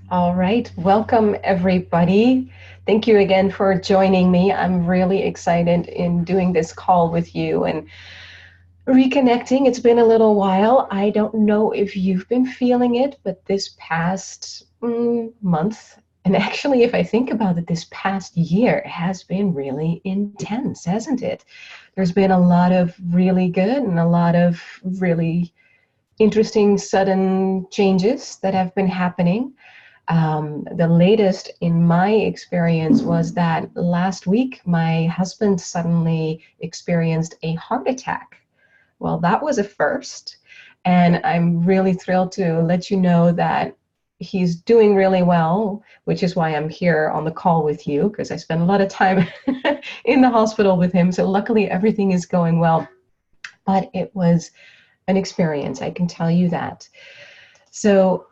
All right, welcome everybody. Thank you again for joining me. I'm really excited in doing this call with you and reconnecting. It's been a little while. I don't know if you've been feeling it, but this past month, and actually, if I think about it, this past year has been really intense, hasn't it? There's been a lot of really good and a lot of really interesting sudden changes that have been happening. The latest in my experience was that last week my husband suddenly experienced a heart attack. Well, that was a first, and I'm really thrilled to let you know that he's doing really well, which is why I'm here on the call with you, because I spend a lot of time in the hospital with him. So luckily everything is going well, but it was an experience, I can tell you that. So,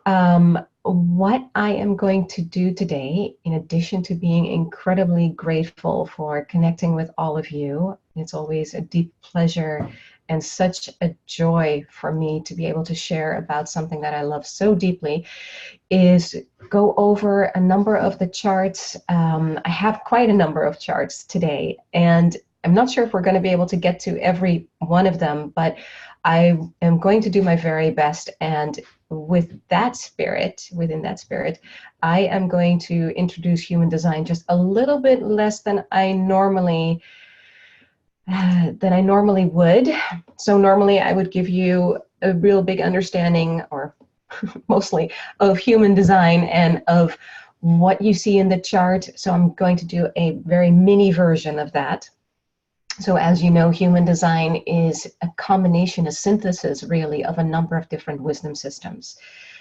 what I am going to do today, in addition to being incredibly grateful for connecting with all of you, it's always a deep pleasure and such a joy for me to be able to share about something that I love so deeply, is go over a number of the charts. I have quite a number of charts today, and I'm not sure if we're going to be able to get to every one of them, but I am going to do my very best. And with that spirit, within that spirit, I am going to introduce human design just a little bit less than I normally would. So normally I would give you a real big understanding, or mostly, of human design and of what you see in the chart. So I'm going to do a very mini version of that. So as you know, human design is a combination, a synthesis really, of a number of different wisdom systems.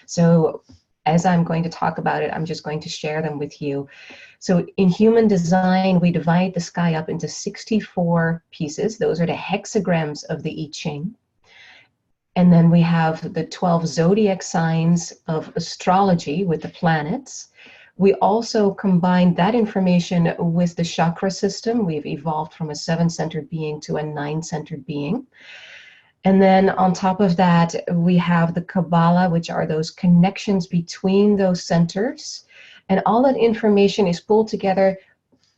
So as I'm going to talk about it, I'm just going to share them with you. So in human design, we divide the sky up into 64 pieces. Those are the hexagrams of the I Ching. And then we have the 12 zodiac signs of astrology with the planets. We also combine that information with the chakra system. We've evolved from a 7-centered being to a 9-centered being. And then on top of that, we have the Kabbalah, which are those connections between those centers. And all that information is pulled together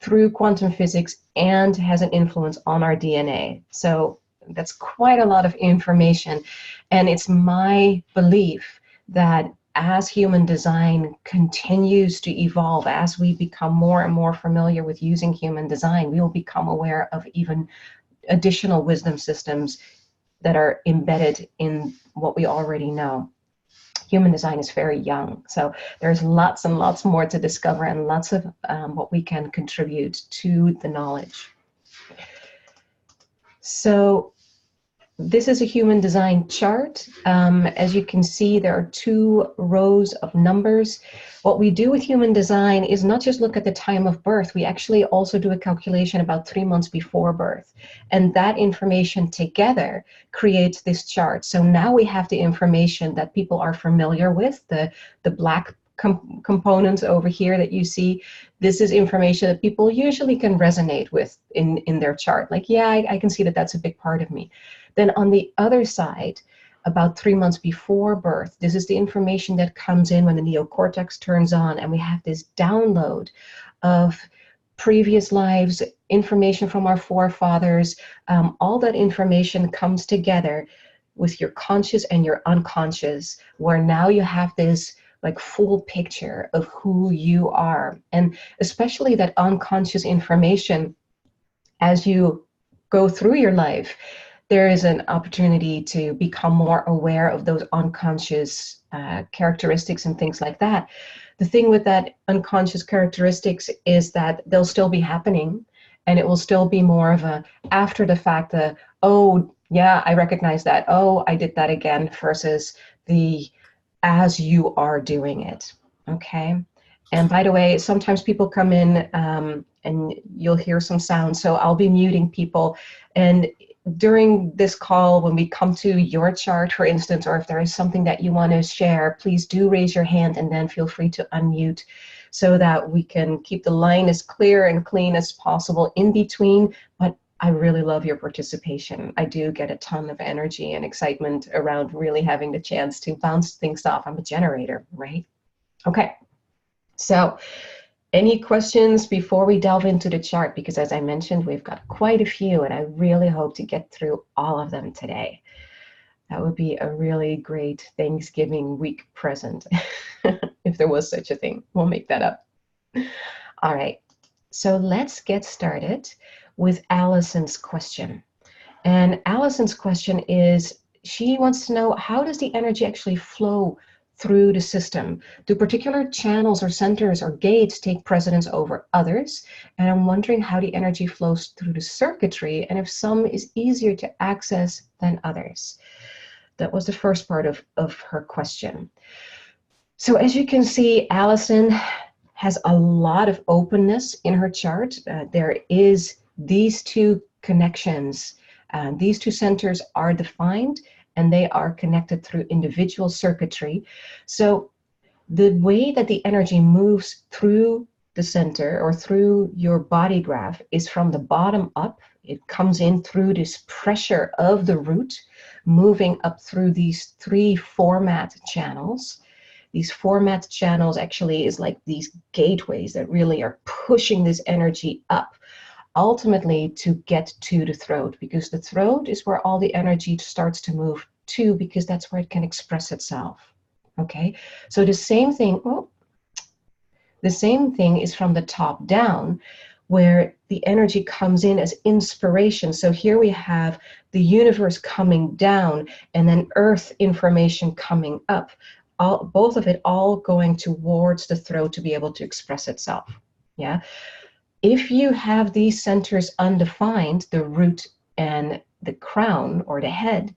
through quantum physics and has an influence on our DNA. So that's quite a lot of information. And it's my belief that as human design continues to evolve, as we become more and more familiar with using human design, we will become aware of even additional wisdom systems that are embedded in what we already know. Human design is very young, so there's lots and lots more to discover and lots of what we can contribute to the knowledge. So this is a human design chart. As you can see, there are 2 rows of numbers. What we do with human design is not just look at the time of birth, we actually also do a calculation about 3 months before birth. And that information together creates this chart. So now we have the information that people are familiar with, the black components over here that you see. This is information that people usually can resonate with in their chart. Like, yeah, I can see that that's a big part of me. Then on the other side, about 3 months before birth, this is the information that comes in when the neocortex turns on, and we have this download of previous lives, information from our forefathers. All that information comes together with your conscious and your unconscious, where now you have this like full picture of who you are. And especially that unconscious information, as you go through your life, there is an opportunity to become more aware of those unconscious characteristics and things like that. The thing with that unconscious characteristics is that they'll still be happening, and it will still be more of a after the fact, oh yeah, I recognize that, oh, I did that again, versus the as you are doing it, okay? And by the way, sometimes people come in and you'll hear some sound, so I'll be muting people. And during this call, when we come to your chart, for instance, or if there is something that you want to share, please do raise your hand and then feel free to unmute so that we can keep the line as clear and clean as possible in between. But I really love your participation. I do get a ton of energy and excitement around really having the chance to bounce things off. I'm a generator, right? Okay. So any questions before we delve into the chart? Because as I mentioned, we've got quite a few, and I really hope to get through all of them today. That would be a really great Thanksgiving week present, if there was such a thing. We'll make that up. All right, so let's get started with Allison's question. And Allison's question is, she wants to know, how does the energy actually flow through the system? Do particular channels or centers or gates take precedence over others? And I'm wondering how the energy flows through the circuitry, and if some is easier to access than others. That was the first part of her question. So as you can see, Allison has a lot of openness in her chart. There is these two connections. These two centers are defined, and they are connected through individual circuitry. So the way that the energy moves through the center or through your body graph is from the bottom up. It comes in through this pressure of the root, moving up through these three format channels. These format channels actually is like these gateways that really are pushing this energy up, ultimately to get to the throat, because the throat is where all the energy starts to move to, because that's where it can express itself. Okay, so the same thing, the same thing is from the top down, where the energy comes in as inspiration. So here we have the universe coming down, and then earth information coming up. Both of it all going towards the throat to be able to express itself. Yeah. If you have these centers undefined, the root and the crown or the head,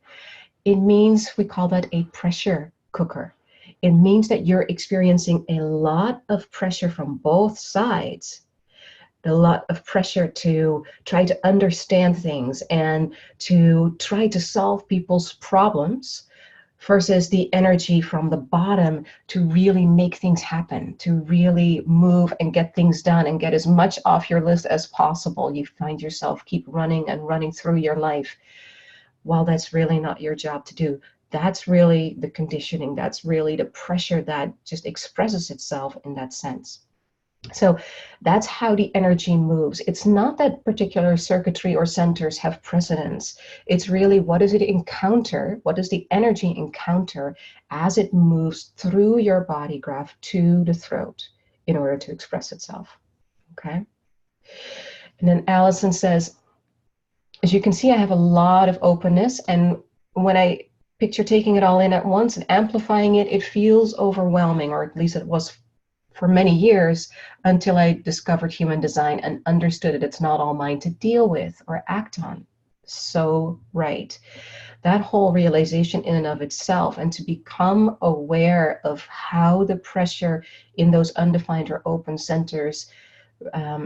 it means, we call that a pressure cooker. It means that you're experiencing a lot of pressure from both sides, a lot of pressure to try to understand things and to try to solve people's problems, versus the energy from the bottom to really make things happen, to really move and get things done and get as much off your list as possible. You find yourself keep running and running through your life. Well, that's really not your job to do. That's really the conditioning. That's really the pressure that just expresses itself in that sense. So that's how the energy moves. It's not that particular circuitry or centers have precedence. It's really, what does it encounter? What does the energy encounter as it moves through your body graph to the throat in order to express itself? Okay. And then Allison says, as you can see, I have a lot of openness, and when I picture taking it all in at once and amplifying it, it feels overwhelming, or at least it was for many years, until I discovered human design and understood that it's not all mine to deal with or act on. So right. That whole realization in and of itself, and to become aware of how the pressure in those undefined or open centers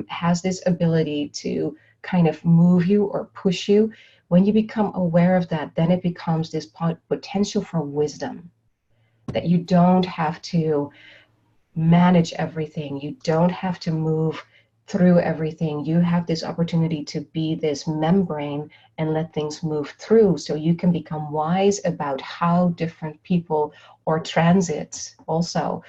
has this ability to kind of move you or push you. When you become aware of that, then it becomes this potential for wisdom, that you don't have to manage everything. You don't have to move through everything. You have this opportunity to be this membrane and let things move through, so you can become wise about how different people or transits also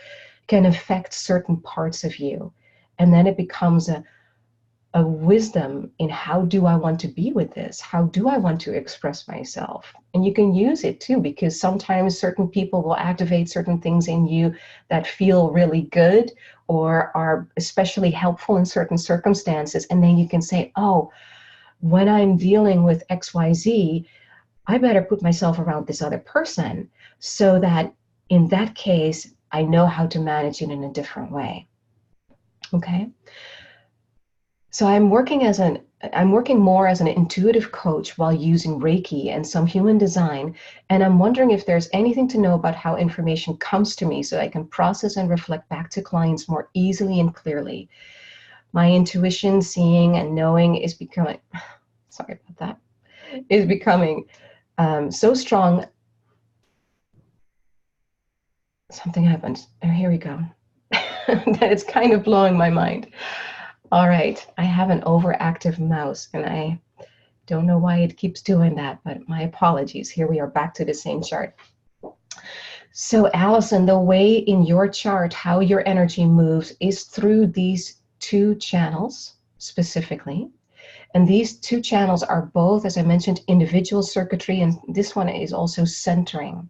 can affect certain parts of you. And then it becomes a wisdom in, how do I want to be with this? How do I want to express myself? And you can use it too, because sometimes certain people will activate certain things in you that feel really good or are especially helpful in certain circumstances. And then you can say, oh, when I'm dealing with XYZ, I better put myself around this other person, so that in that case, I know how to manage it in a different way. Okay. So I'm working more as an intuitive coach while using Reiki and some human design, and I'm wondering if there's anything to know about how information comes to me so I can process and reflect back to clients more easily and clearly. My intuition, seeing and knowing is becoming, sorry about that, is becoming so strong. Something happened. Oh, here we go. That it's kind of blowing my mind. All right, I have an overactive mouse, and I don't know why it keeps doing that, but my apologies. Here we are back to the same chart. So Allison, the way in your chart, how your energy moves is through these two channels specifically. And these two channels are both, as I mentioned, individual circuitry, and this one is also centering.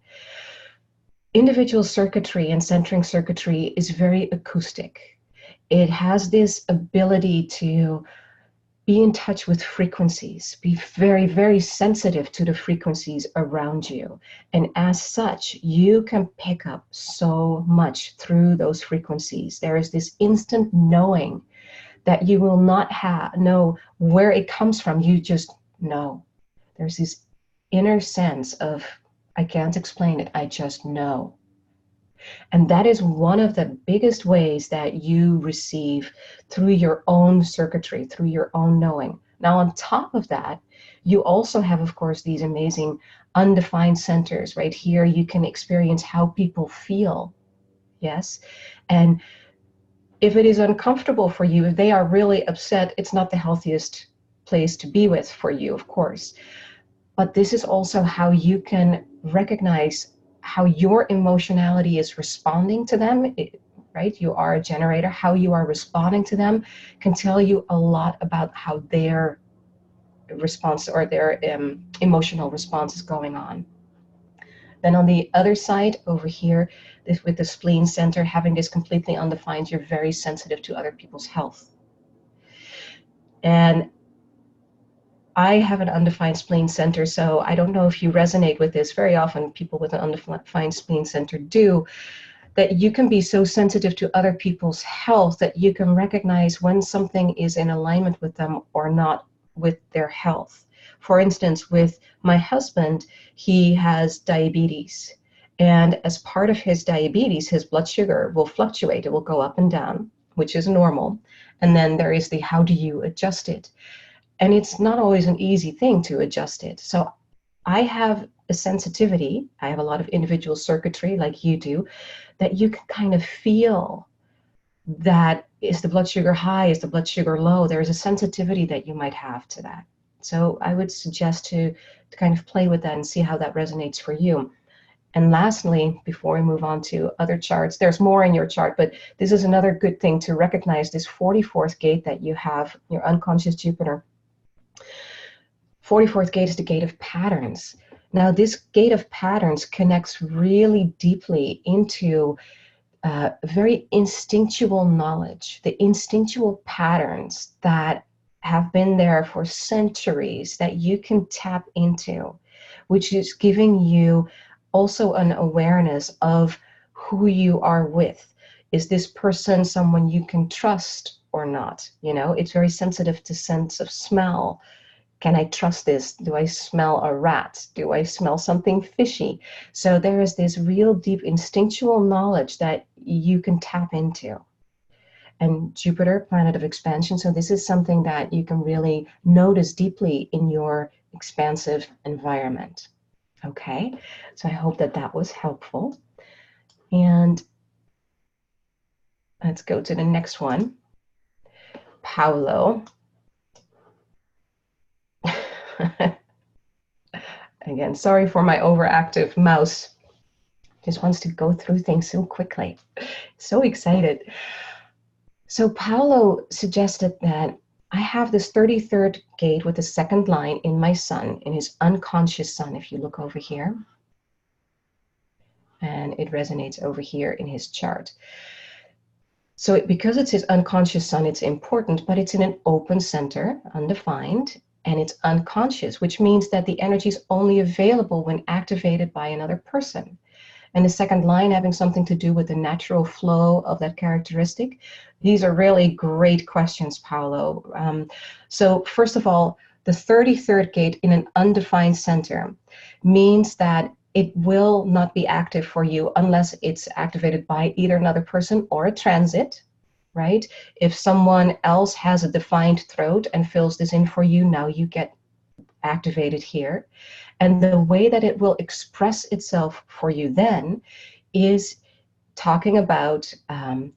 Individual circuitry and centering circuitry is very acoustic. It has this ability to be in touch with frequencies, be very, very sensitive to the frequencies around you. And as such, you can pick up so much through those frequencies. There is this instant knowing that you will not know where it comes from. You just know. There's this inner sense of, I can't explain it, I just know. And that is one of the biggest ways that you receive through your own circuitry, through your own knowing. Now, on top of that, you also have, of course, these amazing undefined centers. Right here, you can experience how people feel. Yes. And if it is uncomfortable for you, if they are really upset, it's not the healthiest place to be with for you, of course. But this is also how you can recognize how your emotionality is responding to them, right? You are a generator. How you are responding to them can tell you a lot about how their response or their emotional response is going on. Then on the other side over here, with the spleen center, having this completely undefined, you're very sensitive to other people's health. And I have an undefined spleen center, so I don't know if you resonate with this. Very often people with an undefined spleen center do, that you can be so sensitive to other people's health that you can recognize when something is in alignment with them or not with their health. For instance, with my husband, he has diabetes. And as part of his diabetes, his blood sugar will fluctuate. It will go up and down, which is normal. And then there is the how do you adjust it? And it's not always an easy thing to adjust it. So I have a sensitivity. I have a lot of individual circuitry like you do, that you can kind of feel that is the blood sugar high, is the blood sugar low. There is a sensitivity that you might have to that. So I would suggest to kind of play with that and see how that resonates for you. And lastly, before we move on to other charts, there's more in your chart, but this is another good thing to recognize, this 44th gate that you have, your unconscious Jupiter. 44th gate is the gate of patterns. Now, this gate of patterns connects really deeply into very instinctual knowledge, the instinctual patterns that have been there for centuries that you can tap into, which is giving you also an awareness of who you are with. Is this person someone you can trust or not? You know, it's very sensitive to sense of smell. Can I trust this? Do I smell a rat? Do I smell something fishy? So there is this real deep instinctual knowledge that you can tap into. And Jupiter, planet of expansion, so this is something that you can really notice deeply in your expansive environment. Okay, so I hope that that was helpful. And let's go to the next one. Paulo. Again, sorry for my overactive mouse. Just wants to go through things so quickly. So excited. So Paulo suggested that I have this 33rd gate with the second line in my sun, in his unconscious sun, if you look over here. And it resonates over here in his chart. So because it's his unconscious sun, it's important, but it's in an open center, undefined, and it's unconscious, which means that the energy is only available when activated by another person. And the second line having something to do with the natural flow of that characteristic. These are really great questions, Paulo. So first of all, the 33rd gate in an undefined center means that it will not be active for you unless it's activated by either another person or a transit, right? If someone else has a defined throat and fills this in for you, now you get activated here. And the way that it will express itself for you then is talking about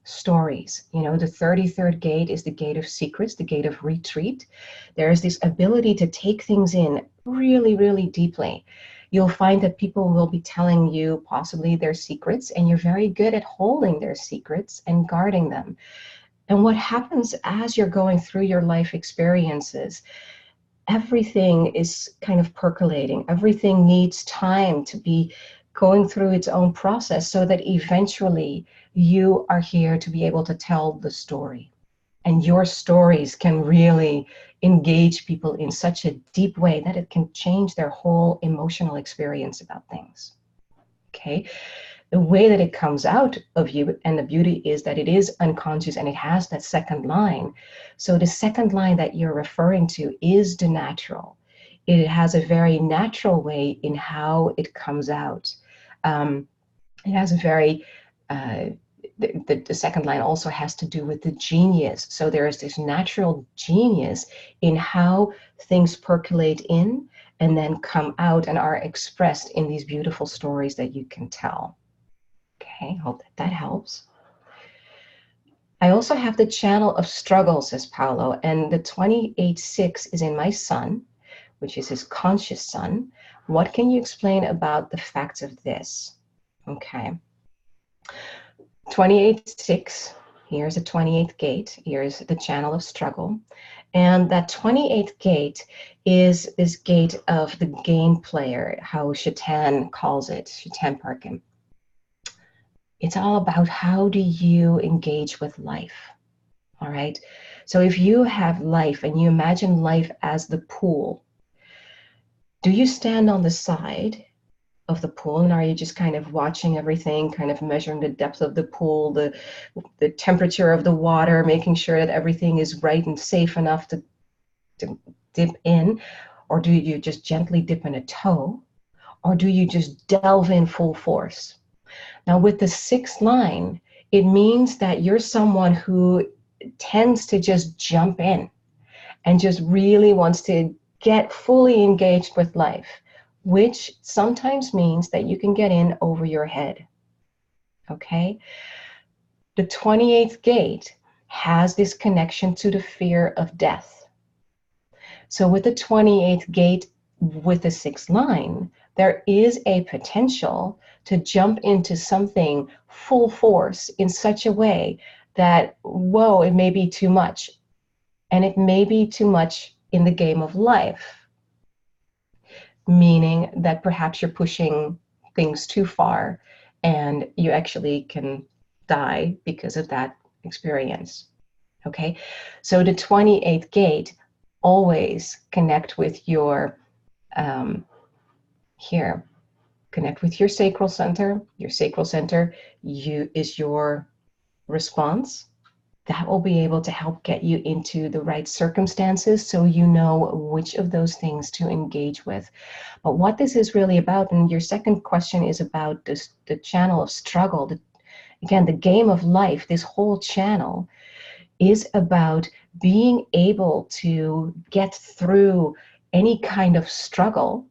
stories. You know, the 33rd gate is the gate of secrets, the gate of retreat. There is this ability to take things in really, really deeply. you'll find that people will be telling you possibly their secrets, and you're very good at holding their secrets and guarding them. And what happens as you're going through your life experiences, everything is kind of percolating. Everything needs time to be going through its own process so that eventually you are here to be able to tell the story. And your stories can really engage people in such a deep way that it can change their whole emotional experience about things. Okay? The way that it comes out of you, and the beauty is that it is unconscious and it has that second line. So the second line that you're referring to is the natural. It has a very natural way in how it comes out. It has a very, the second line also has to do with the genius. So there is this natural genius in how things percolate in and then come out and are expressed in these beautiful stories that you can tell. Okay, hope that helps. I also have the channel of struggle, says Paolo, and the 28-6 is in my son, which is his conscious son. What can you explain about the facts of this? Okay. 28-6, here's a 28th gate, here's the channel of struggle. And that 28th gate is this gate of the game player, how Shatan calls it, Shatan Perkin. It's all about how do you engage with life, all right? So if you have life and you imagine life as the pool, do you stand on the side of the pool and are you just kind of watching everything, kind of measuring the depth of the pool, the temperature of the water, making sure that everything is right and safe enough to dip in? Or do you just gently dip in a toe? Or do you just delve in full force? Now, with the sixth line, it means that you're someone who tends to just jump in and just really wants to get fully engaged with life, which sometimes means that you can get in over your head. Okay? The 28th gate has this connection to the fear of death. So with the 28th gate, with the sixth line, there is a potential to jump into something full force in such a way that, whoa, it may be too much. And it may be too much in the game of life, meaning that perhaps you're pushing things too far and you actually can die because of that experience. Okay, so the 28th gate always connect with your here. Connect with your sacral center. Your sacral center is your response. That will be able to help get you into the right circumstances so you know which of those things to engage with. But what this is really about, and your second question is about this, the channel of struggle. Again, the game of life, this whole channel is about being able to get through any kind of struggle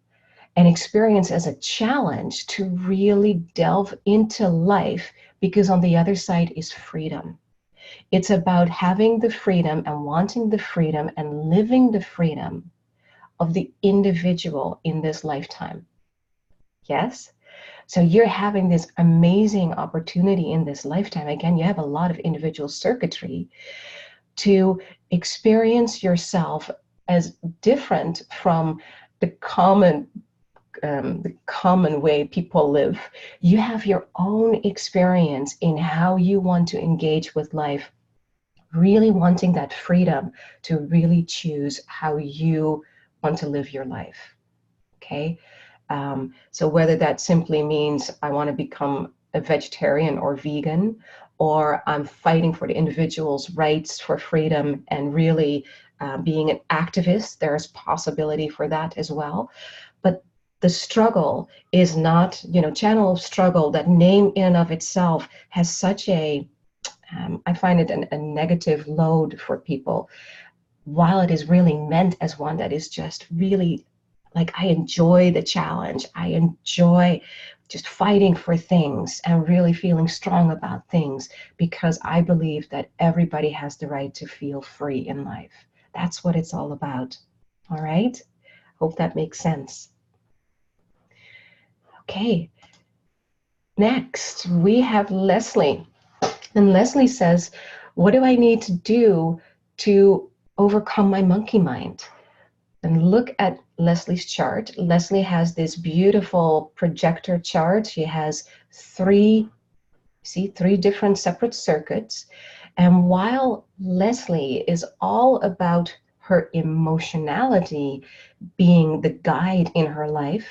and experience as a challenge to really delve into life, because on the other side is freedom. It's about having the freedom and wanting the freedom and living the freedom of the individual in this lifetime. Yes? So you're having this amazing opportunity in this lifetime. Again, you have a lot of individual circuitry to experience yourself as different from the common way people live. You have your own experience in how you want to engage with life, really wanting that freedom to really choose how you want to live your life. Okay, so whether that simply means I want to become a vegetarian or vegan, or I'm fighting for the individual's rights for freedom and really being an activist, there's possibility for that as well. But the struggle is not, channel of struggle, that name in and of itself has such a, I find it a negative load for people, while it is really meant as one that is just really, like, I enjoy the challenge. I enjoy just fighting for things and really feeling strong about things, because I believe that everybody has the right to feel free in life. That's what it's all about. All right? Hope that makes sense. Okay, next we have Leslie. And Leslie says, what do I need to do to overcome my monkey mind? And look at Leslie's chart. Leslie has this beautiful projector chart. She has three different separate circuits. And while Leslie is all about her emotionality being the guide in her life,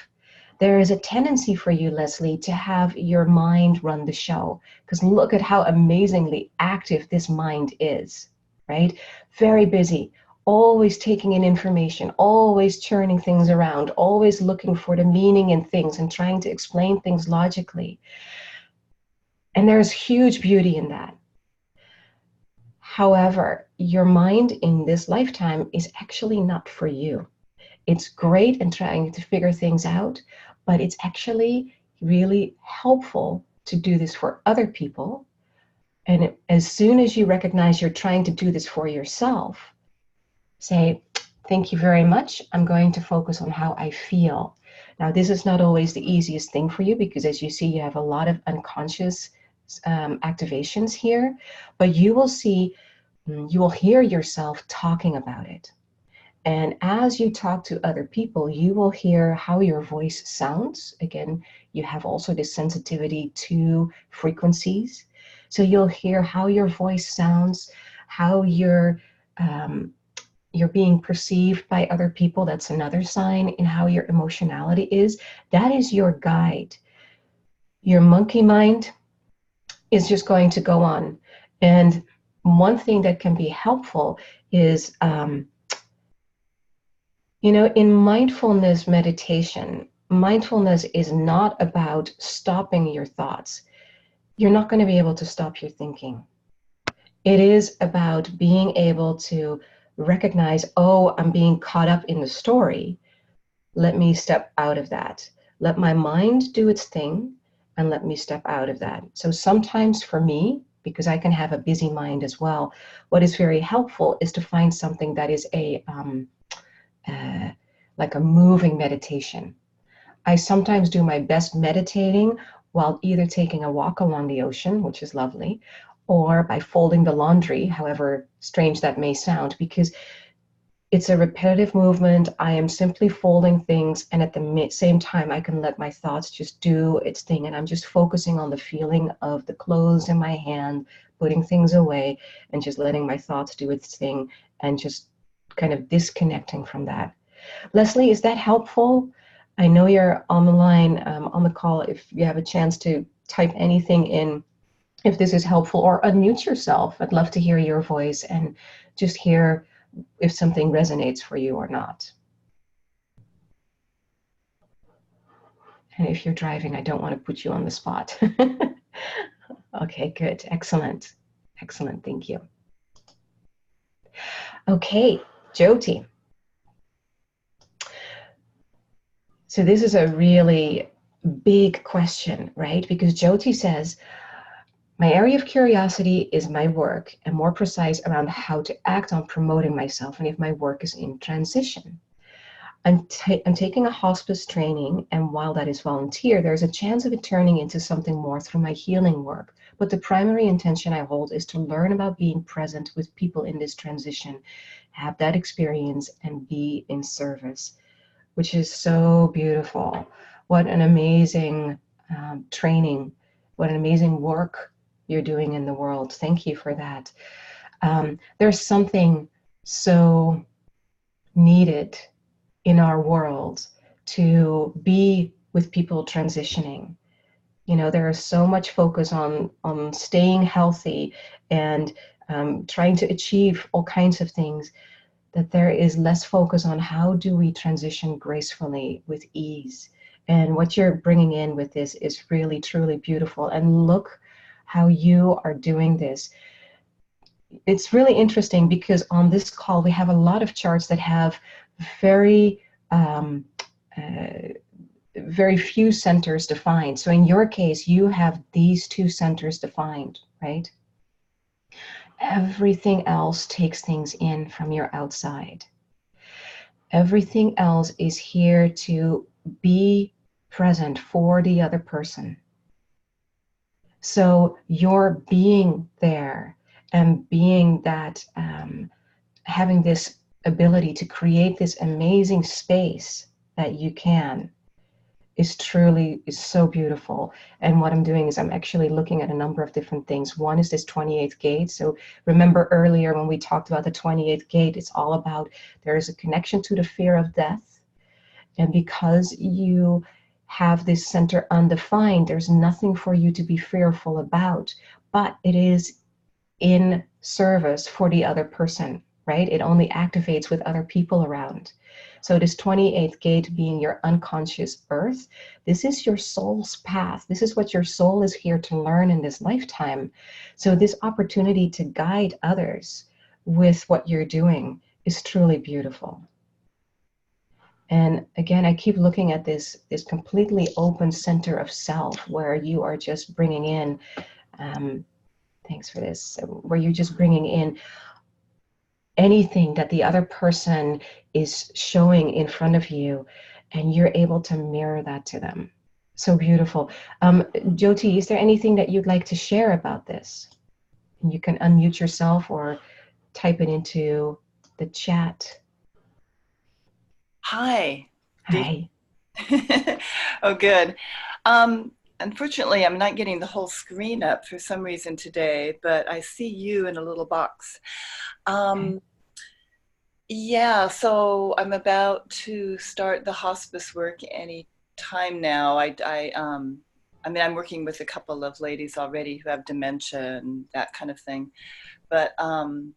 there is a tendency for you, Leslie, to have your mind run the show. Because look at how amazingly active this mind is, right? Very busy, always taking in information, always churning things around, always looking for the meaning in things and trying to explain things logically. And there's huge beauty in that. However, your mind in this lifetime is actually not for you. It's great in trying to figure things out, but it's actually really helpful to do this for other people. And as soon as you recognize you're trying to do this for yourself, say, thank you very much. I'm going to focus on how I feel. Now, this is not always the easiest thing for you because, as you see, you have a lot of unconscious activations here, but you will see, you will hear yourself talking about it. And as you talk to other people, you will hear how your voice sounds. Again, you have also this sensitivity to frequencies. So you'll hear how your voice sounds, how you're being perceived by other people. That's another sign in how your emotionality is. That is your guide. Your monkey mind is just going to go on. And one thing that can be helpful is, in mindfulness meditation, mindfulness is not about stopping your thoughts. You're not going to be able to stop your thinking. It is about being able to recognize, oh, I'm being caught up in the story. Let me step out of that. Let my mind do its thing and let me step out of that. So sometimes for me, because I can have a busy mind as well, what is very helpful is to find something that is like a moving meditation. I sometimes do my best meditating while either taking a walk along the ocean, which is lovely, or by folding the laundry, however strange that may sound, because it's a repetitive movement. I am simply folding things, and at the same time, I can let my thoughts just do its thing, and I'm just focusing on the feeling of the clothes in my hand, putting things away, and just letting my thoughts do its thing, and just kind of disconnecting from that. Leslie, is that helpful? I know you're on the line, on the call. If you have a chance to type anything in, if this is helpful, or unmute yourself. I'd love to hear your voice and just hear if something resonates for you or not. And if you're driving, I don't want to put you on the spot. Okay, good. Excellent. Excellent. Thank you. Okay, Jyoti. So this is a really big question, right? Because Jyoti says, my area of curiosity is my work, and more precise around how to act on promoting myself and if my work is in transition. I'm taking a hospice training, and while that is volunteer, there's a chance of it turning into something more through my healing work. But the primary intention I hold is to learn about being present with people in this transition, have that experience, and be in service, which is so beautiful. What an amazing training, what an amazing work you're doing in the world. Thank you for that. There's something so needed in our world to be with people transitioning. There is so much focus on staying healthy and trying to achieve all kinds of things, that there is less focus on how do we transition gracefully with ease. And what you're bringing in with this is really, truly beautiful. And look how you are doing this. It's really interesting because on this call, we have a lot of charts that have very few centers defined. So in your case, you have these two centers defined, right? Everything else takes things in from your outside. Everything else is here to be present for the other person. So you're being there and being that, having this ability to create this amazing space that you can is so beautiful. And what I'm doing is I'm actually looking at a number of different things. One is this 28th gate. So remember earlier when we talked about the 28th gate, it's all about there is a connection to the fear of death. And because you have this center undefined, there's nothing for you to be fearful about, but it is in service for the other person, right? It only activates with other people around. So this 28th gate being your unconscious earth, this is your soul's path. This is what your soul is here to learn in this lifetime. So this opportunity to guide others with what you're doing is truly beautiful. And again, I keep looking at this completely open center of self where you are just bringing in, thanks for this, where you're just bringing in anything that the other person is showing in front of you, and you're able to mirror that to them. So beautiful. Jyoti, is there anything that you'd like to share about this? And you can unmute yourself or type it into the chat. Hi. Hi. Oh, good. Unfortunately, I'm not getting the whole screen up for some reason today, but I see you in a little box. Okay. Yeah, so I'm about to start the hospice work any time now. I mean, I'm working with a couple of ladies already who have dementia and that kind of thing, but um,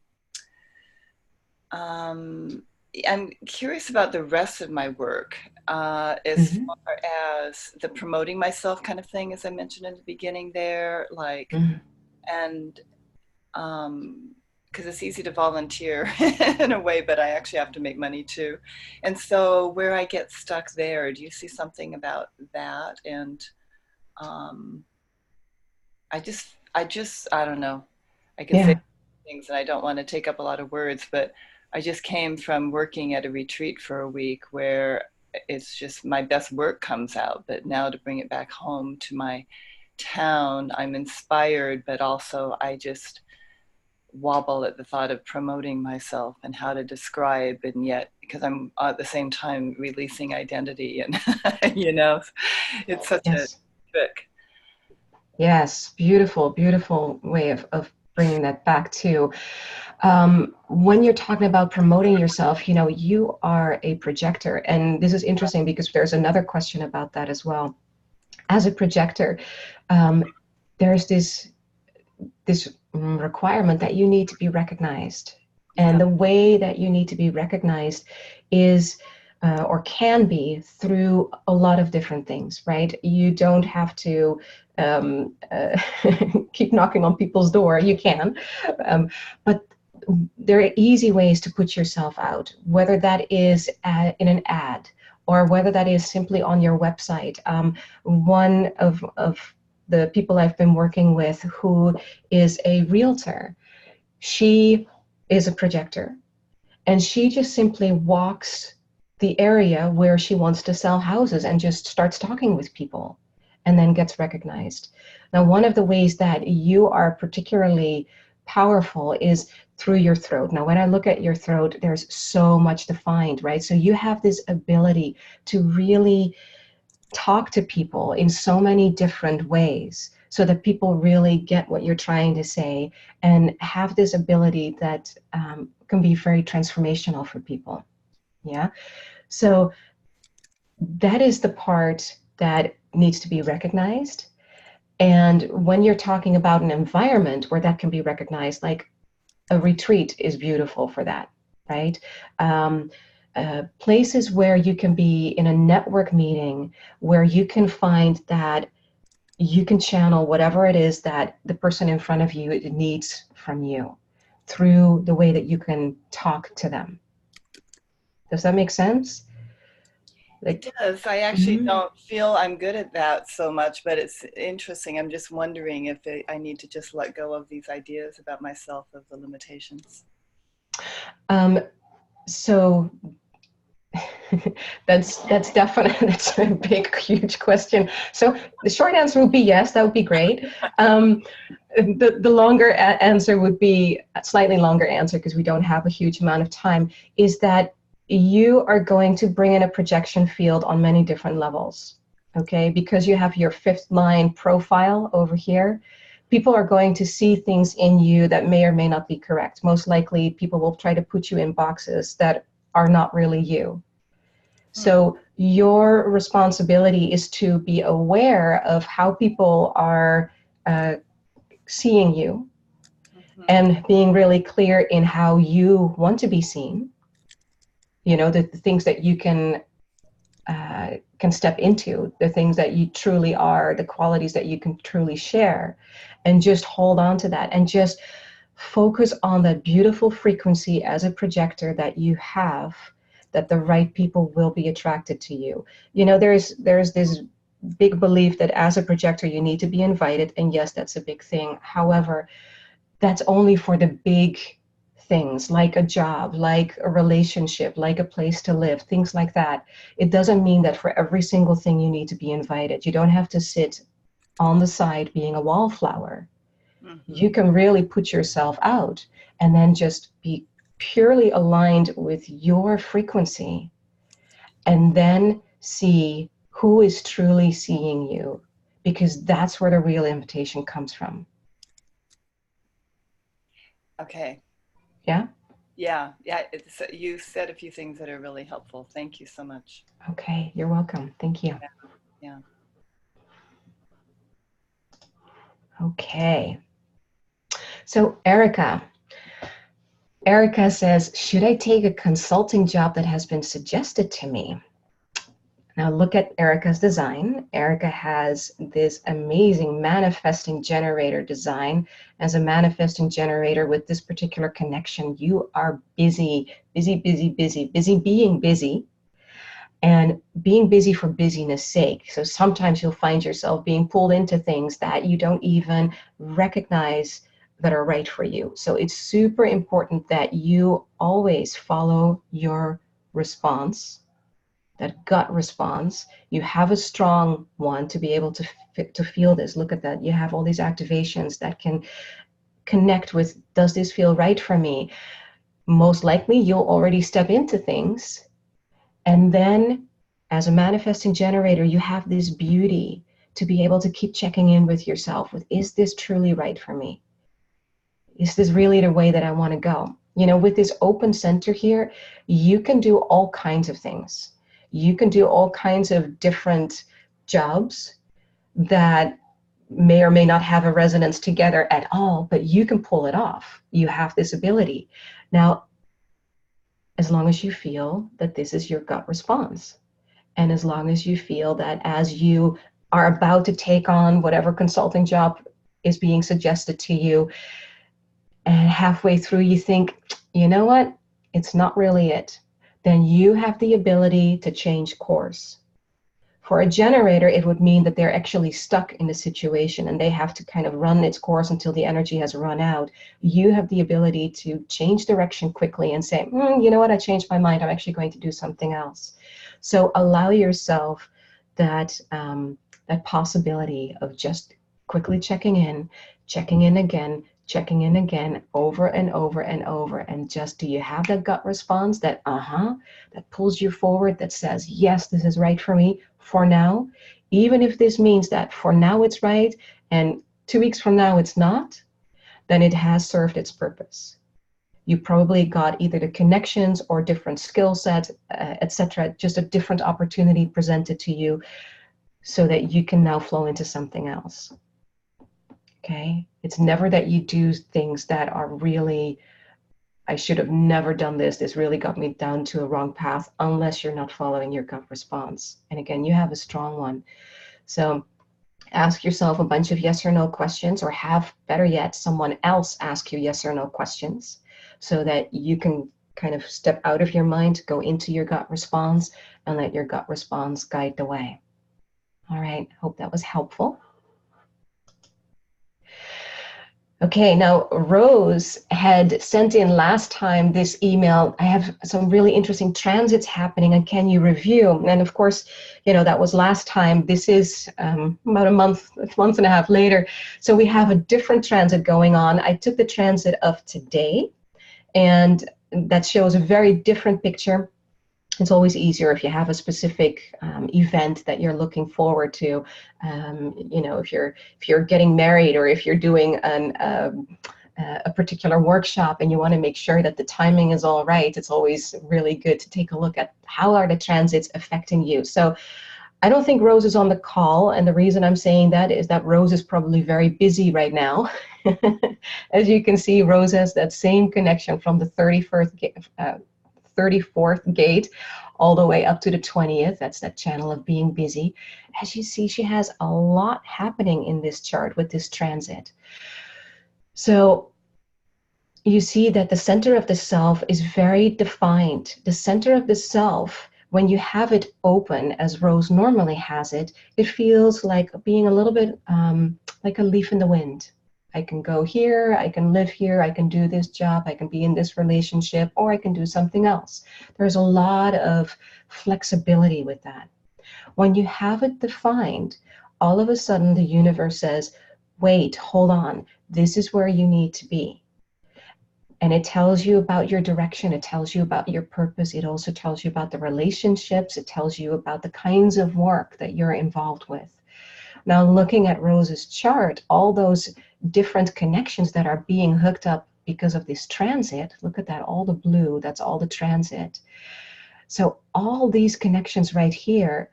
I'm curious about the rest of my work, as Mm-hmm. far as the promoting myself kind of thing, as I mentioned in the beginning there, like, Mm-hmm. and because it's easy to volunteer in a way, but I actually have to make money too. And so where I get stuck there, do you see something about that? And um, I don't know. I could say Yeah. things and I don't want to take up a lot of words, but I just came from working at a retreat for a week where it's just my best work comes out. But now to bring it back home to my town, I'm inspired, but also I just wobble at the thought of promoting myself and how to describe, and yet because I'm at the same time releasing identity and you know, it's such a Yes. trick. Yes. Beautiful, beautiful way of bringing that back too. When you're talking about promoting yourself, you know, you are a projector. And this is interesting because there's another question about that as well. As a projector, um, there's this requirement that you need to be recognized. Yeah. And the way that you need to be recognized is or can be through a lot of different things, right? You don't have to um, uh, keep knocking on people's door. You can, but there are easy ways to put yourself out, whether that is in an ad or whether that is simply on your website. One of the people I've been working with who is a realtor, she is a projector, and she just simply walks the area where she wants to sell houses and just starts talking with people and then gets recognized. Now, one of the ways that you are particularly powerful is through your throat. Now, when I look at your throat, there's so much defined, right? So you have this ability to really talk to people in so many different ways so that people really get what you're trying to say and have this ability that can be very transformational for people. Yeah. So that is the part that needs to be recognized. And when you're talking about an environment where that can be recognized, like a retreat is beautiful for that, right? Places where you can be in a network meeting where you can find that you can channel whatever it is that the person in front of you needs from you through the way that you can talk to them. Does that make sense? It Like, does. I actually mhm. don't feel I'm good at that so much, but it's interesting. I'm just wondering if I need to just let go of these ideas about myself of the limitations. um, so That's definitely, that's a big, huge question. So the short answer would be yes, that would be great. The longer answer would be a slightly longer answer, because we don't have a huge amount of time, is that you are going to bring in a projection field on many different levels, okay? Because you have your fifth line profile over here, people are going to see things in you that may or may not be correct. Most likely, people will try to put you in boxes that are not really you. So your responsibility is to be aware of how people are seeing you, and being really clear in how you want to be seen. You know, the things that you can step into, the things that you truly are, the qualities that you can truly share, and just hold on to that and just focus on that beautiful frequency as a projector that you have, that the right people will be attracted to you. You know, there's this big belief that as a projector you need to be invited, and yes, that's a big thing. However, that's only for the big things, like a job, like a relationship, like a place to live, things like that. It doesn't mean that for every single thing you need to be invited. You don't have to sit on the side being a wallflower. You can really put yourself out and then just be purely aligned with your frequency, and then see who is truly seeing you, because that's where the real invitation comes from. Okay. Yeah? Yeah. You said a few things that are really helpful. Thank you so much. Okay, you're welcome. Thank you. Yeah. Okay. So Erica says, should I take a consulting job that has been suggested to me? Now look at Erica's design. Erica has this amazing manifesting generator design. As a manifesting generator with this particular connection, you are busy being busy, and being busy for busyness sake. So sometimes you'll find yourself being pulled into things that you don't even recognize that are right for you. So it's super important that you always follow your response, that gut response. You have a strong one to be able to feel this. Look at that. You have all these activations that can connect with, does this feel right for me? Most likely you'll already step into things, and then as a manifesting generator, you have this beauty to be able to keep checking in with yourself with, is this truly right for me? Is this really the way that I want to go? You know, with this open center here, you can do all kinds of things. You can do all kinds of different jobs that may or may not have a resonance together at all, but you can pull it off. You have this ability. Now, as long as you feel that this is your gut response, and as long as you feel that as you are about to take on whatever consulting job is being suggested to you, and halfway through you think, you know what, it's not really it, then you have the ability to change course. For a generator, it would mean that they're actually stuck in the situation and they have to kind of run its course until the energy has run out. You have the ability to change direction quickly and say, you know what, I changed my mind, I'm actually going to do something else. So allow yourself that, that possibility of just quickly checking in again, checking in again, over and over and over, and just, do you have that gut response that that pulls you forward, that says, yes, this is right for me for now, even if this means that for now it's right and 2 weeks from now it's not, then it has served its purpose. You probably got either the connections or different skill sets, etc., just a different opportunity presented to you so that you can now flow into something else. Okay? It's never that you do things that are really, I should have never done this, this really got me down to a wrong path, unless you're not following your gut response. And again, you have a strong one. So ask yourself a bunch of yes or no questions, or have, better yet, someone else ask you yes or no questions, so that you can kind of step out of your mind, go into your gut response, and let your gut response guide the way. All right, hope that was helpful. Okay, now Rose had sent in last time this email. I have some really interesting transits happening, and can you review? And of course, you know, that was last time. This is about a month and a half later. So we have a different transit going on. I took the transit of today, and that shows a very different picture. It's always easier if you have a specific event that you're looking forward to. You know, if you're getting married, or if you're doing a particular workshop and you want to make sure that the timing is all right, it's always really good to take a look at how are the transits affecting you. So I don't think Rose is on the call, and the reason I'm saying that is that Rose is probably very busy right now. As you can see, Rose has that same connection from the 34th gate all the way up to the 20th. That's that channel of being busy. As you see, she has a lot happening in this chart with this transit. So you see that the center of the self is very defined. The center of the self, when you have it open, as Rose normally has it, it feels like being a little bit like a leaf in the wind. I can go here, I can live here, I can do this job, I can be in this relationship, or I can do something else. There's a lot of flexibility with that. When you have it defined, all of a sudden the universe says, wait, hold on, this is where you need to be. And it tells you about your direction, it tells you about your purpose, it also tells you about the relationships, it tells you about the kinds of work that you're involved with. Now, looking at Rose's chart, all those different connections that are being hooked up because of this transit, look at that, all the blue, that's all the transit. So all these connections right here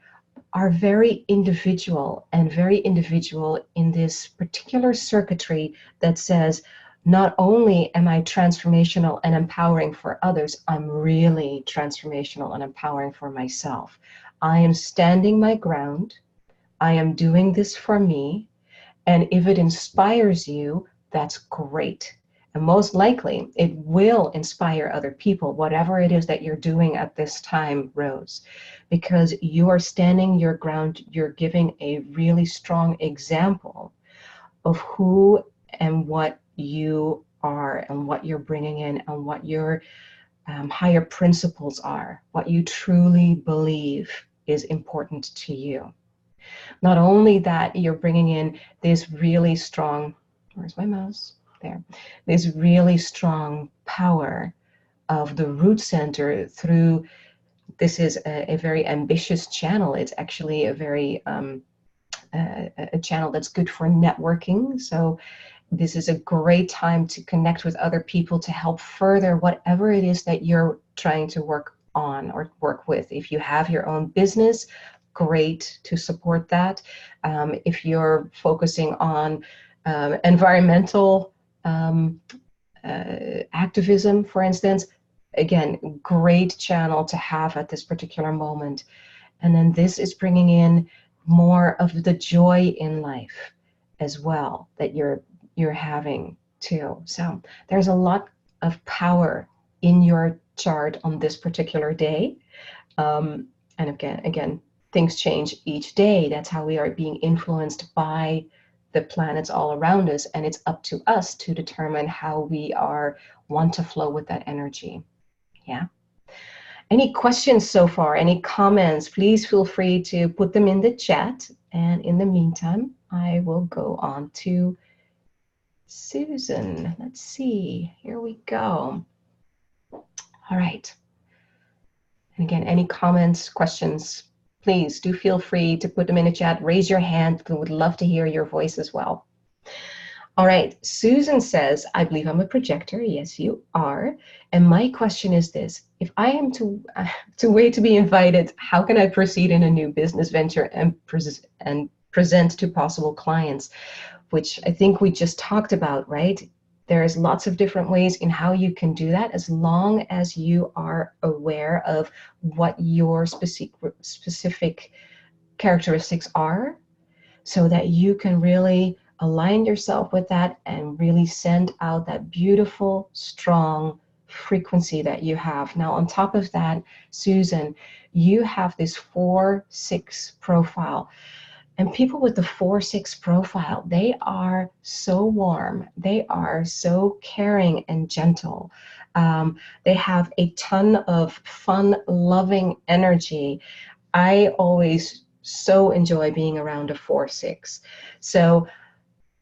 are very individual, and very individual in this particular circuitry that says, not only am I transformational and empowering for others, I'm really transformational and empowering for myself. I am standing my ground. I am doing this for me, and if it inspires you, that's great. And most likely, it will inspire other people, whatever it is that you're doing at this time, Rose, because you are standing your ground. You're giving a really strong example of who and what you are, and what you're bringing in, and what your higher principles are, what you truly believe is important to you. Not only that, you're bringing in this really strong, where's my mouse? There. This really strong power of the root center through, this is a very ambitious channel. It's actually a very, a channel that's good for networking. So this is a great time to connect with other people to help further whatever it is that you're trying to work on or work with. If you have your own business, great to support that. If you're focusing on environmental activism, for instance, again, great channel to have at this particular moment. And then this is bringing in more of the joy in life as well that you're having too. So there's a lot of power in your chart on this particular day. And again, things change each day. That's how we are being influenced by the planets all around us, and it's up to us to determine how we want to flow with that energy. Yeah. Any questions so far? Any comments? Please feel free to put them in the chat. And in the meantime, I will go on to Susan. Let's see. Here we go. All right. And again, any comments, questions, please do feel free to put them in the chat. Raise your hand. We would love to hear your voice as well. All right, Susan says, I believe I'm a projector. Yes, you are. And my question is this: if I am to wait to be invited, how can I proceed in a new business venture and present to possible clients? Which I think we just talked about, right? There's lots of different ways in how you can do that, as long as you are aware of what your specific characteristics are, so that you can really align yourself with that and really send out that beautiful, strong frequency that you have. Now, on top of that, Susan, you have this 4-6 profile. And people with the 4-6 profile, they are so warm. They are so caring and gentle. They have a ton of fun, loving energy. I always so enjoy being around a 4-6. So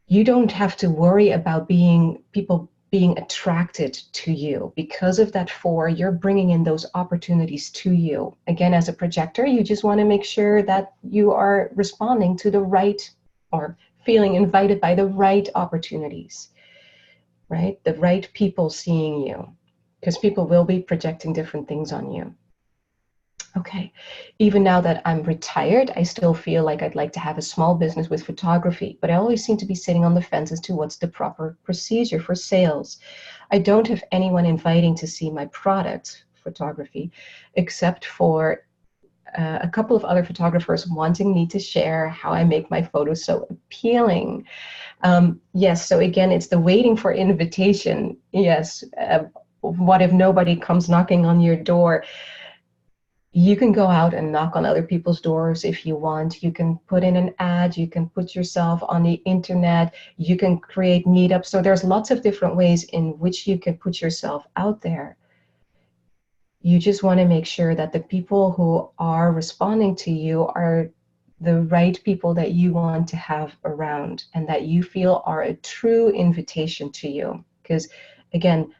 you don't have to worry about people being attracted to you. Because of that 4, you're bringing in those opportunities to you. Again, as a projector, you just want to make sure that you are responding to the right, or feeling invited by the right opportunities, right? The right people seeing you, because people will be projecting different things on you. Okay, even now that I'm retired, I still feel like I'd like to have a small business with photography, but I always seem to be sitting on the fence as to what's the proper procedure for sales. I don't have anyone inviting to see my product, photography, except for a couple of other photographers wanting me to share how I make my photos so appealing. Yes, so again, it's the waiting for invitation. Yes, what if nobody comes knocking on your door? You can go out and knock on other people's doors if you want. You can put in an ad, you can put yourself on the internet, you can create meetups. So there's lots of different ways in which you can put yourself out there. You just want to make sure that the people who are responding to you are the right people that you want to have around, and that you feel are a true invitation to you. Because again,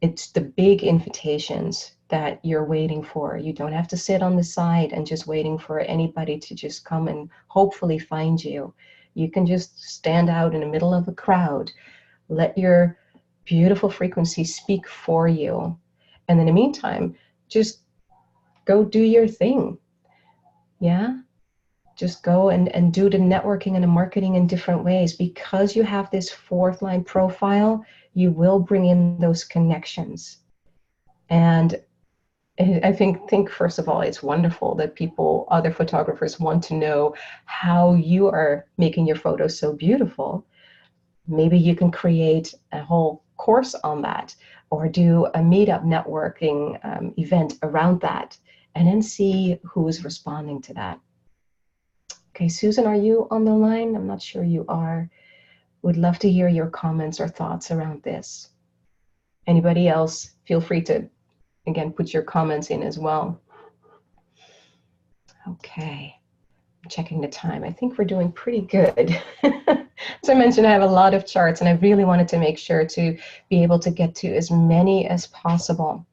it's the big invitations that you're waiting for. You don't have to sit on the side and just waiting for anybody to just come and hopefully find you. You can just stand out in the middle of a crowd, let your beautiful frequency speak for you. And in the meantime, just go do your thing. Yeah? Just go and do the networking and the marketing in different ways. Because you have this 4th line profile, you will bring in those connections. And I think first of all, it's wonderful that other photographers want to know how you are making your photos so beautiful. Maybe you can create a whole course on that, or do a meetup networking event around that, and then see who is responding to that. Okay, Susan, are you on the line? I'm not sure you are. Would love to hear your comments or thoughts around this. Anybody else, feel free to, again, put your comments in as well. Okay, I'm checking the time. I think we're doing pretty good. As I mentioned, I have a lot of charts, and I really wanted to make sure to be able to get to as many as possible.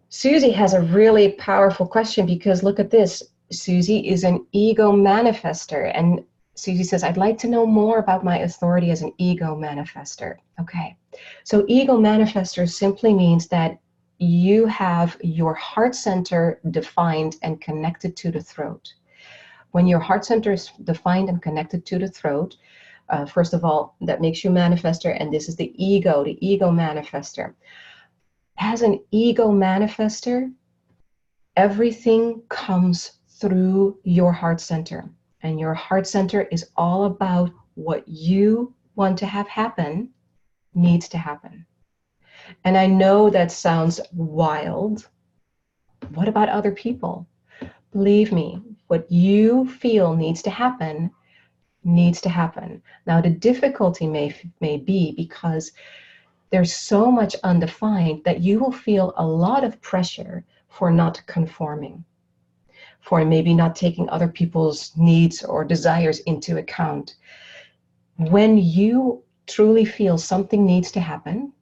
Susie has a really powerful question, because look at this. Susie is an ego manifester, and Susie says, I'd like to know more about my authority as an ego manifester. Okay, so ego manifester simply means that you have your heart center defined and connected to the throat. When your heart center is defined and connected to the throat, first of all, that makes you manifester, and this is the ego manifester. As an ego manifester, everything comes through your heart center. And your heart center is all about what you want to have happen needs to happen. And I know that sounds wild. What about other people? Believe me, what you feel needs to happen needs to happen. Now, the difficulty may be because there's so much undefined that you will feel a lot of pressure for not conforming, for maybe not taking other people's needs or desires into account. When you truly feel something needs to happen,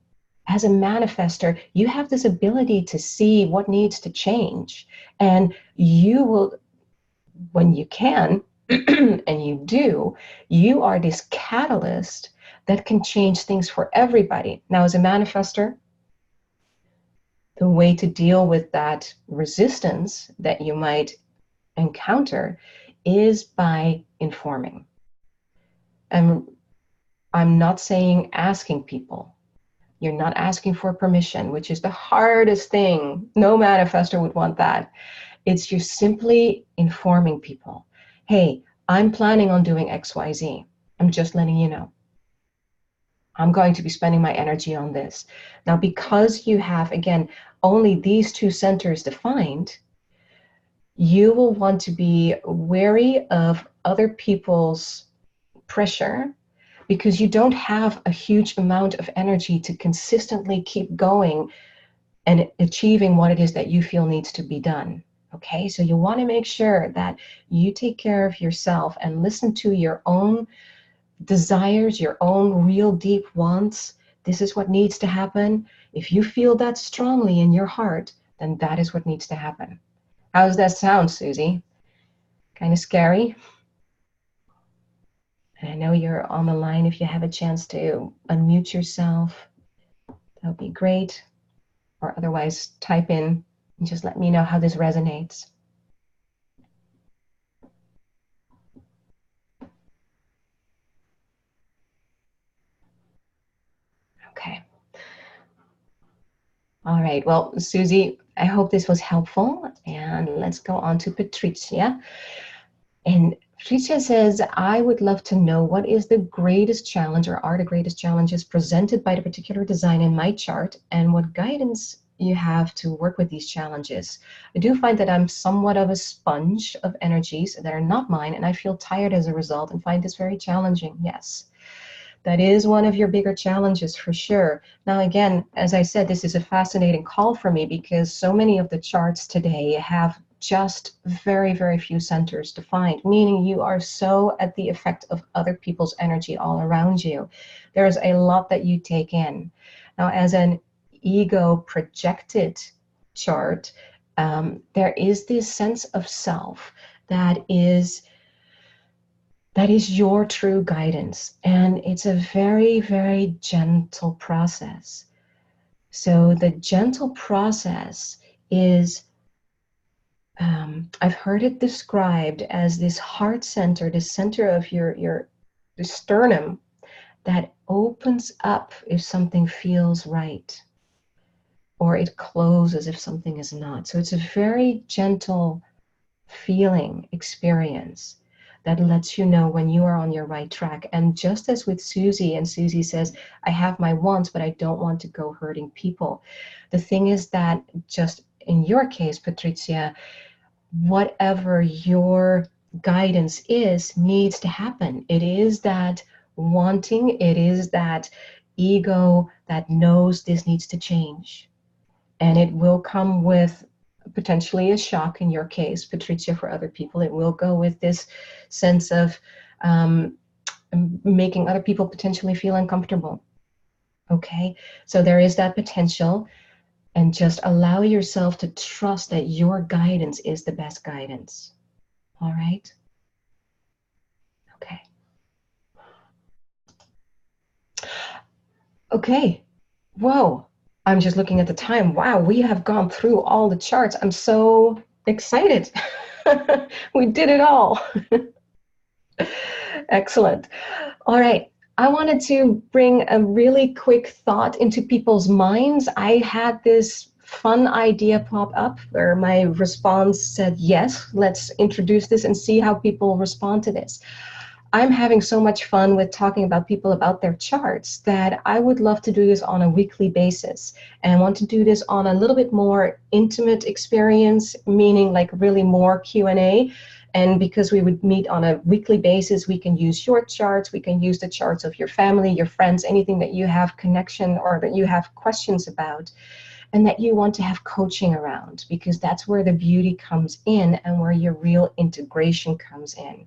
as a manifester, you have this ability to see what needs to change. And you will, when you can, and you do, you are this catalyst that can change things for everybody. Now, as a manifester, the way to deal with that resistance that you might encounter is by informing. And I'm not saying asking people. You're not asking for permission, which is the hardest thing. No manifester would want that. It's you're simply informing people. Hey, I'm planning on doing XYZ. I'm just letting you know. I'm going to be spending my energy on this. Now, because you have, again, only these 2 centers defined, You will want to be wary of other people's pressure because you don't have a huge amount of energy to consistently keep going and achieving what it is that you feel needs to be done. Okay, so you want to make sure that you take care of yourself and listen to your own desires, your own real deep wants. This is what needs to happen. If you feel that strongly in your heart, then that is what needs to happen. How does that sound, Susie? Kind of scary? And I know you're on the line. If you have a chance to unmute yourself, that would be great. Or otherwise, type in and just let me know how this resonates. Okay. All right. Well, Susie, I hope this was helpful. And let's go on to Patricia. And Patricia says, I would love to know what is the greatest challenge or are the greatest challenges presented by the particular design in my chart and what guidance you have to work with these challenges. I do find that I'm somewhat of a sponge of energies that are not mine, and I feel tired as a result and find this very challenging. Yes, that is one of your bigger challenges for sure. Now, again, as I said, this is a fascinating call for me because so many of the charts today have just very, very few centers defined, meaning you are so at the effect of other people's energy all around you. There's a lot that you take in. Now, as an ego projected chart, there is this sense of self that is your true guidance. And it's a very, very gentle process. So the gentle process is, I've heard it described as this heart center, the center of the sternum that opens up if something feels right, or it closes if something is not. So it's a very gentle feeling experience that lets you know when you are on your right track. And just as with Susie, and Susie says, I have my wants, but I don't want to go hurting people. The thing is that just in your case, Patricia, whatever your guidance is needs to happen. It is that wanting, it is that ego that knows this needs to change. And it will come with potentially a shock in your case, Patricia, for other people. It will go with this sense of making other people potentially feel uncomfortable. Okay, so there is that potential, and just allow yourself to trust that your guidance is the best guidance. All right? Okay. Okay. Whoa. I'm just looking at the time. Wow, we have gone through all the charts. I'm so excited. We did it all. Excellent. All right. I wanted to bring a really quick thought into people's minds. I had this fun idea pop up where my response said, yes, let's introduce this and see how people respond to this. I'm having so much fun with talking about people about their charts that I would love to do this on a weekly basis, and I want to do this on a little bit more intimate experience, meaning like really more Q&A. And because we would meet on a weekly basis, we can use your charts, we can use the charts of your family, your friends, anything that you have connection or that you have questions about and that you want to have coaching around, because that's where the beauty comes in and where your real integration comes in.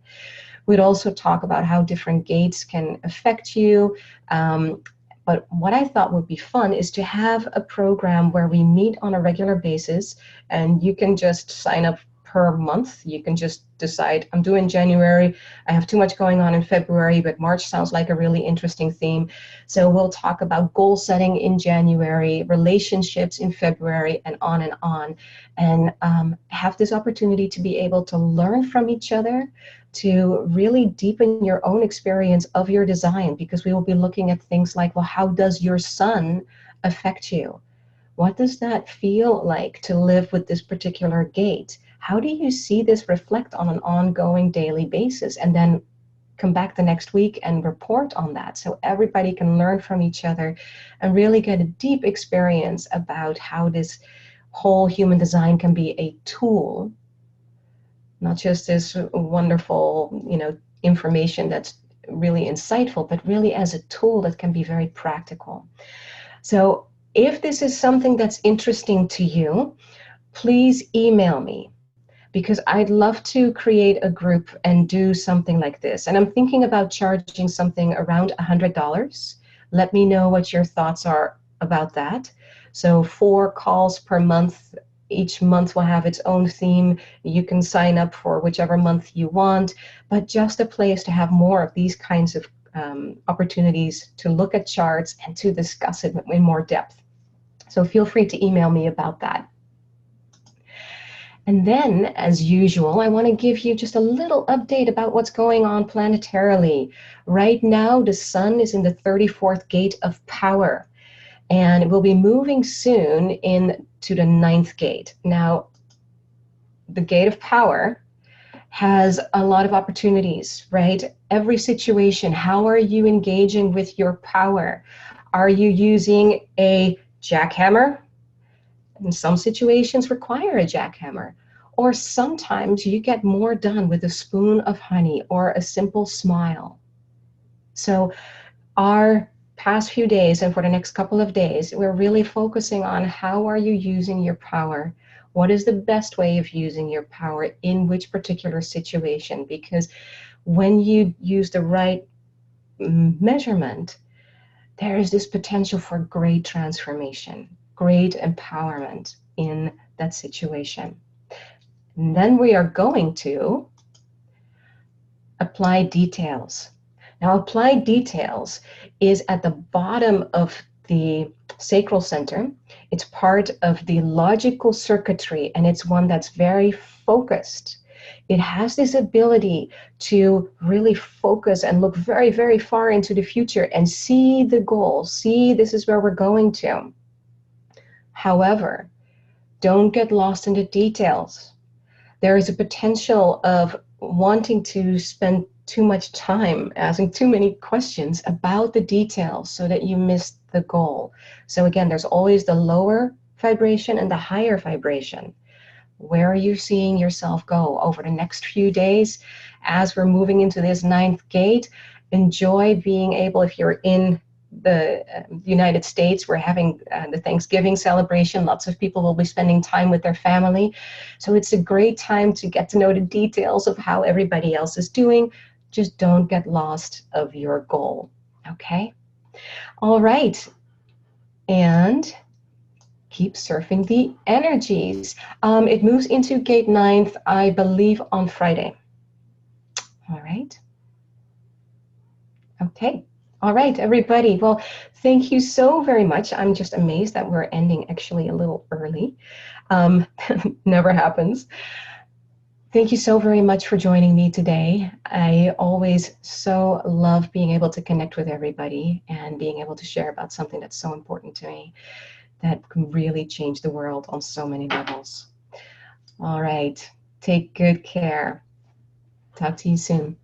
We'd also talk about how different gates can affect you. But what I thought would be fun is to have a program where we meet on a regular basis, and you can just sign up per month. You can just decide, I'm doing January, I have too much going on in February, but March sounds like a really interesting theme. So we'll talk about goal setting in January, relationships in February, and and have this opportunity to be able to learn from each other, to really deepen your own experience of your design, because we will be looking at things like, well, how does your sun affect you? What does that feel like to live with this particular gate? How do you see this reflect on an ongoing daily basis? And then come back the next week and report on that, so everybody can learn from each other and really get a deep experience about how this whole human design can be a tool not just this wonderful, information that's really insightful, but really as a tool that can be very practical. So if this is something that's interesting to you, please email me, because I'd love to create a group and do something like this. And I'm thinking about charging something around $100. Let me know what your thoughts are about that. So 4 calls per month. Each month will have its own theme. You can sign up for whichever month you want, but just a place to have more of these kinds of opportunities to look at charts and to discuss it in more depth. So feel free to email me about that. And then, as usual, I want to give you just a little update about what's going on planetarily. Right now, the sun is in the 34th gate of power, and it will be moving soon into the 9th gate. Now, the gate of power has a lot of opportunities, right? Every situation, how are you engaging with your power? Are you using a jackhammer? In some situations require a jackhammer. Or sometimes you get more done with a spoon of honey or a simple smile. So our past few days and for the next couple of days, we're really focusing on how are you using your power? What is the best way of using your power in which particular situation? Because when you use the right measurement, there is this potential for great transformation, great empowerment in that situation. And then we are going to apply details. Now, applied details is at the bottom of the sacral center. It's part of the logical circuitry, and it's one that's very focused. It has this ability to really focus and look very, very far into the future and see the goal, see this is where we're going to. However, don't get lost in the details. There is a potential of wanting to spend too much time asking too many questions about the details so that you miss the goal. So again, there's always the lower vibration and the higher vibration. Where are you seeing yourself go over the next few days as we're moving into this 9th gate? Enjoy being able, if you're in the United States, we're having the Thanksgiving celebration. Lots of people will be spending time with their family. So it's a great time to get to know the details of how everybody else is doing. Just don't get lost of your goal, okay? All right, and keep surfing the energies. It moves into gate 9th, I believe, on Friday. All right. Okay. All right, everybody. Well, thank you so very much. I'm just amazed that we're ending actually a little early. Never happens. Thank you so very much for joining me today. I always so love being able to connect with everybody and being able to share about something that's so important to me that can really change the world on so many levels. All right, take good care. Talk to you soon.